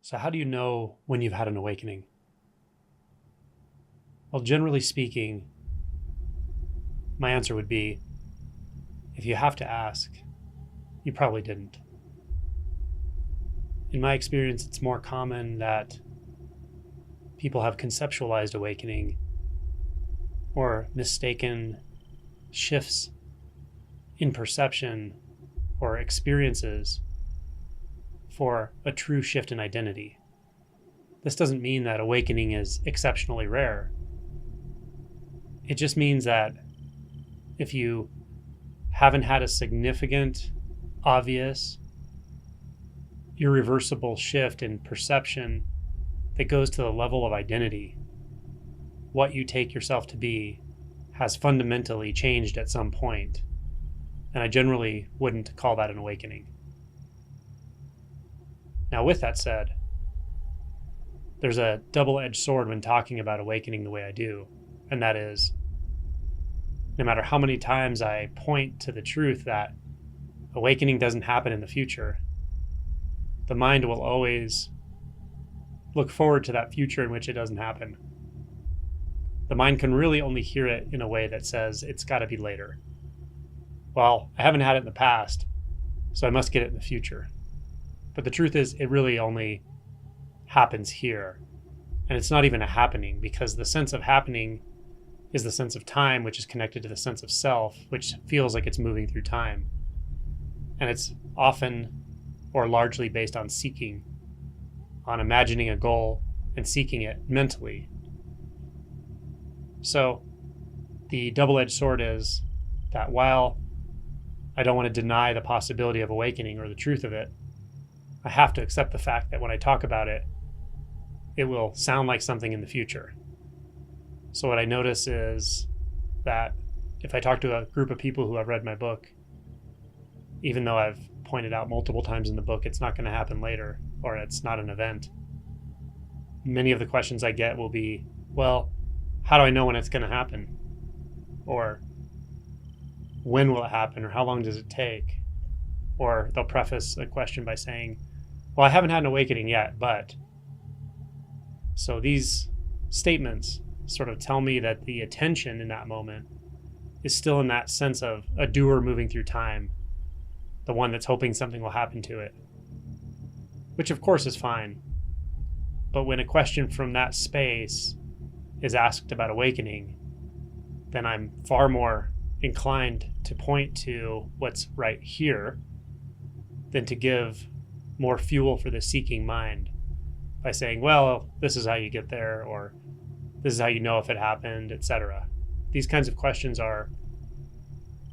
So, how do you know when you've had an awakening? Well, generally speaking, my answer would be if you have to ask, you probably didn't. In my experience, it's more common that people have conceptualized awakening or mistaken shifts in perception or experiences for a true shift in identity. This doesn't mean that awakening is exceptionally rare. It just means that if you haven't had a significant, obvious, irreversible shift in perception that goes to the level of identity, what you take yourself to be has fundamentally changed at some point. And I generally wouldn't call that an awakening. Now, with that said, there's a double-edged sword when talking about awakening the way I do, and that is, no matter how many times I point to the truth that awakening doesn't happen in the future, the mind will always look forward to that future in which it doesn't happen. The mind can really only hear it in a way that says it's got to be later. Well, I haven't had it in the past, so I must get it in the future. But the truth is, it really only happens here. And it's not even a happening, because the sense of happening is the sense of time, which is connected to the sense of self, which feels like it's moving through time. And it's often or largely based on seeking, on imagining a goal and seeking it mentally. So the double-edged sword is that while I don't want to deny the possibility of awakening or the truth of it, I have to accept the fact that when I talk about it, it will sound like something in the future. So what I notice is that if I talk to a group of people who have read my book, even though I've pointed out multiple times in the book it's not going to happen later, or it's not an event, many of the questions I get will be, well, how do I know when it's going to happen? Or when will it happen? Or how long does it take? Or they'll preface a question by saying, well, I haven't had an awakening yet, but. So these statements sort of tell me that the attention in that moment is still in that sense of a doer moving through time, the one that's hoping something will happen to it, which of course is fine. But when a question from that space is asked about awakening, then I'm far more inclined to point to what's right here than to give more fuel for the seeking mind by saying, well, this is how you get there, or this is how you know if it happened, etc. These kinds of questions are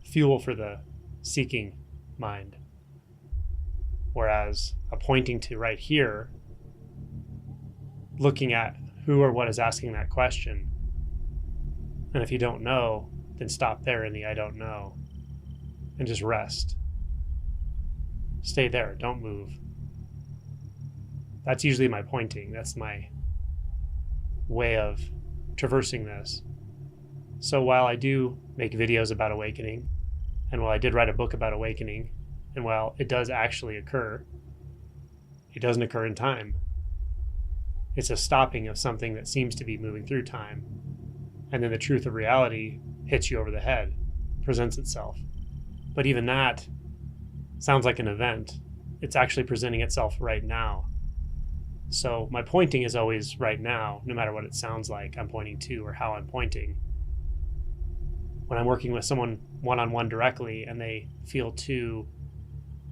fuel for the seeking mind. Whereas a pointing to right here, looking at who or what is asking that question. And if you don't know, then stop there in the I don't know and just rest. Stay there, don't move. That's usually my pointing. That's my way of traversing this. So while I do make videos about awakening, and while I did write a book about awakening, and while it does actually occur, it doesn't occur in time. It's a stopping of something that seems to be moving through time. And then the truth of reality hits you over the head, presents itself. But even that sounds like an event. It's actually presenting itself right now. So my pointing is always right now, no matter what it sounds like I'm pointing to or how I'm pointing. When I'm working with someone one-on-one directly and they feel too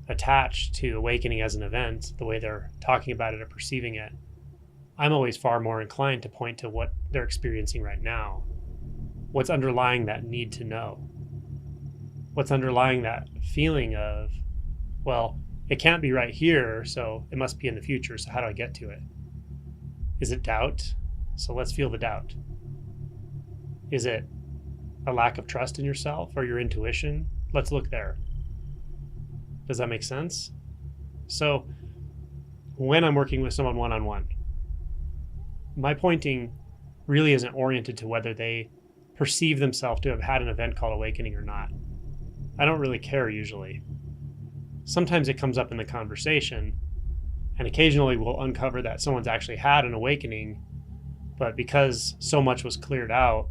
attached to awakening as an event, the way they're talking about it or perceiving it, I'm always far more inclined to point to what they're experiencing right now. What's underlying that need to know? What's underlying that feeling of, well, it can't be right here, so it must be in the future, so how do I get to it? Is it doubt? So let's feel the doubt. Is it a lack of trust in yourself or your intuition? Let's look there. Does that make sense? So when I'm working with someone one-on-one, my pointing really isn't oriented to whether they perceive themselves to have had an event called awakening or not. I don't really care usually. Sometimes it comes up in the conversation, And occasionally we'll uncover that someone's actually had an awakening, but because so much was cleared out,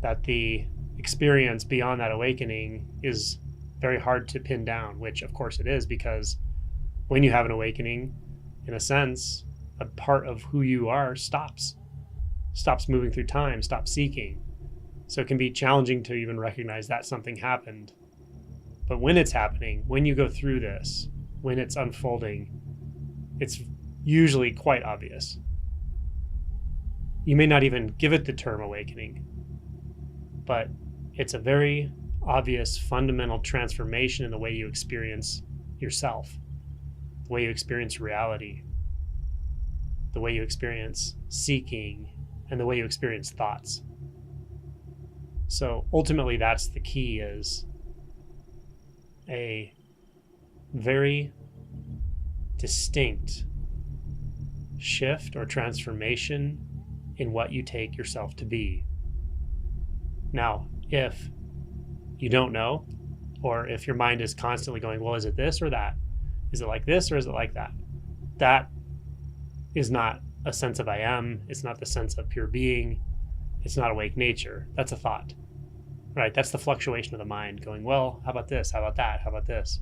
that the experience beyond that awakening is very hard to pin down, which of course it is, because when you have an awakening, in a sense, a part of who you are stops moving through time, stops seeking. So it can be challenging to even recognize that something happened. But when it's happening, when you go through this, when it's unfolding, it's usually quite obvious. You may not even give it the term awakening, but it's a very obvious fundamental transformation in the way you experience yourself, the way you experience reality, the way you experience seeking, and the way you experience thoughts. So ultimately, that's the key, is a very distinct shift or transformation in what you take yourself to be. Now, if you don't know, or if your mind is constantly going, well, is it this or that? Is it like this or is it like that? That is not a sense of I am. It's not the sense of pure being. It's not awake nature. That's a thought, right? That's the fluctuation of the mind going, well, how about this? How about that? How about this?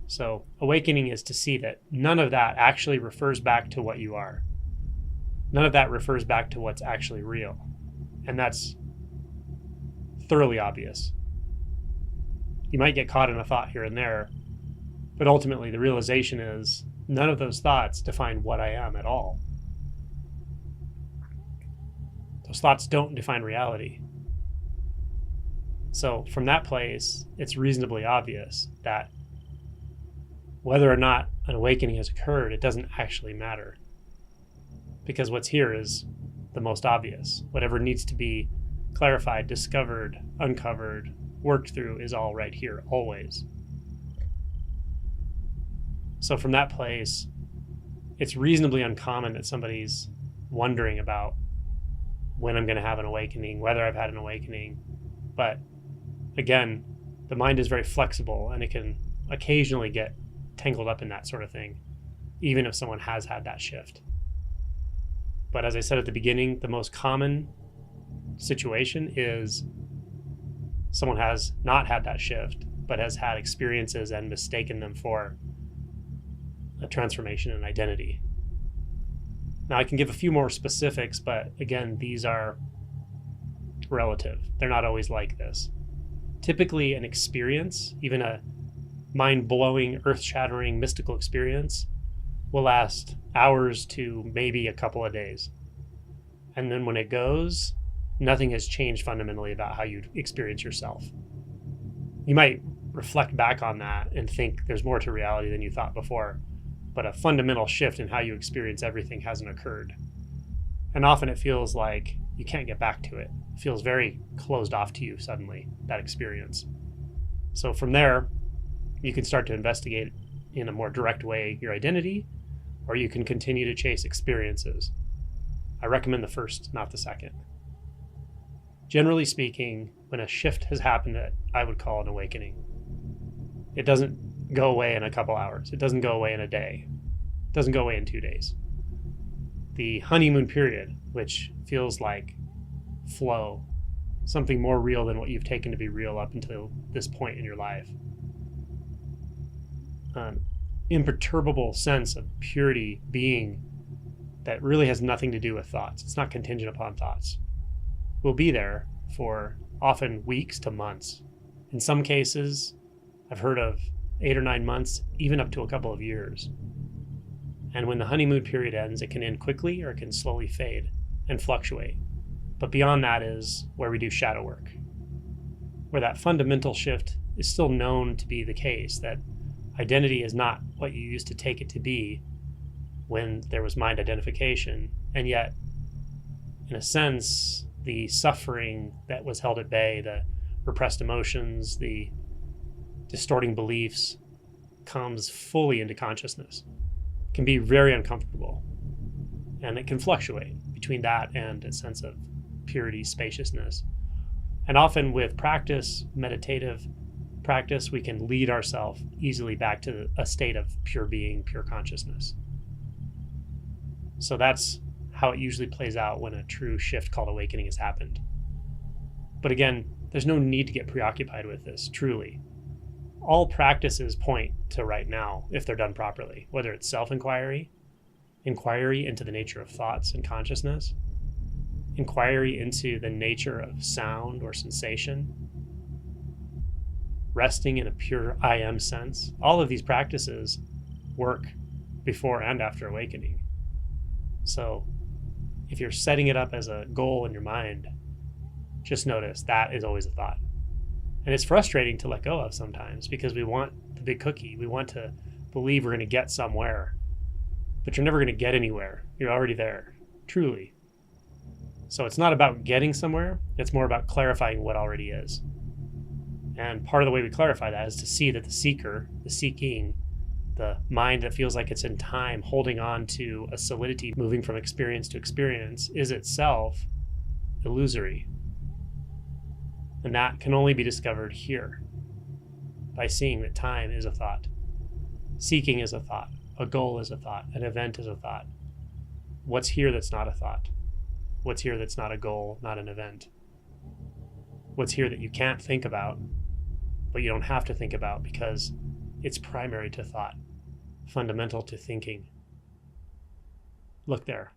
So awakening is to see that none of that actually refers back to what you are. None of that refers back to what's actually real. And that's thoroughly obvious. You might get caught in a thought here and there, but ultimately the realization is none of those thoughts define what I am at all. Those thoughts don't define reality. So from that place, it's reasonably obvious that whether or not an awakening has occurred, it doesn't actually matter. Because what's here is the most obvious. Whatever needs to be clarified, discovered, uncovered, worked through is all right here, always. So from that place, it's reasonably uncommon that somebody's wondering about when I'm going to have an awakening, whether I've had an awakening. But again, the mind is very flexible and it can occasionally get tangled up in that sort of thing, even if someone has had that shift. But as I said at the beginning, the most common situation is someone has not had that shift, but has had experiences and mistaken them for a transformation in identity. Now, I can give a few more specifics, but again, these are relative. They're not always like this. Typically, an experience, even a mind-blowing, earth-shattering, mystical experience, will last hours to maybe a couple of days. And then when it goes, nothing has changed fundamentally about how you experience yourself. You might reflect back on that and think there's more to reality than you thought before, but a fundamental shift in how you experience everything hasn't occurred. And often it feels like you can't get back to it. It feels very closed off to you suddenly, that experience. So from there, you can start to investigate in a more direct way your identity, or you can continue to chase experiences. I recommend the first, not the second. Generally speaking, when a shift has happened that I would call an awakening, it doesn't go away in a couple hours. It doesn't go away in a day. It doesn't go away in 2 days. The honeymoon period, which feels like flow, something more real than what you've taken to be real up until this point in your life. An imperturbable sense of purity, being, that really has nothing to do with thoughts. It's not contingent upon thoughts. Will be there for often weeks to months. In some cases, I've heard of 8 or 9 months, even up to a couple of years. And when the honeymoon period ends, it can end quickly or it can slowly fade and fluctuate. But beyond that is where we do shadow work, where that fundamental shift is still known to be the case, that identity is not what you used to take it to be when there was mind identification. And yet, in a sense, the suffering that was held at bay, the repressed emotions, the distorting beliefs, comes fully into consciousness. It can be very uncomfortable. And it can fluctuate between that and a sense of purity, spaciousness. And often with practice, meditative practice, we can lead ourselves easily back to a state of pure being, pure consciousness. So that's how it usually plays out when a true shift called awakening has happened. But again, there's no need to get preoccupied with this, truly. All practices point to right now, if they're done properly, whether it's self-inquiry, inquiry into the nature of thoughts and consciousness, inquiry into the nature of sound or sensation, resting in a pure I am sense. All of these practices work before and after awakening. So if you're setting it up as a goal in your mind, just notice that is always a thought. And it's frustrating to let go of sometimes because we want the big cookie. We want to believe we're going to get somewhere, but you're never going to get anywhere. You're already there, truly. So it's not about getting somewhere. It's more about clarifying what already is. And part of the way we clarify that is to see that the seeker, the seeking, the mind that feels like it's in time, holding on to a solidity, moving from experience to experience, is itself illusory. And that can only be discovered here by seeing that time is a thought. Seeking is a thought. A goal is a thought. An event is a thought. What's here that's not a thought? What's here that's not a goal, not an event? What's here that you can't think about, but you don't have to think about because it's primary to thought, fundamental to thinking? Look there.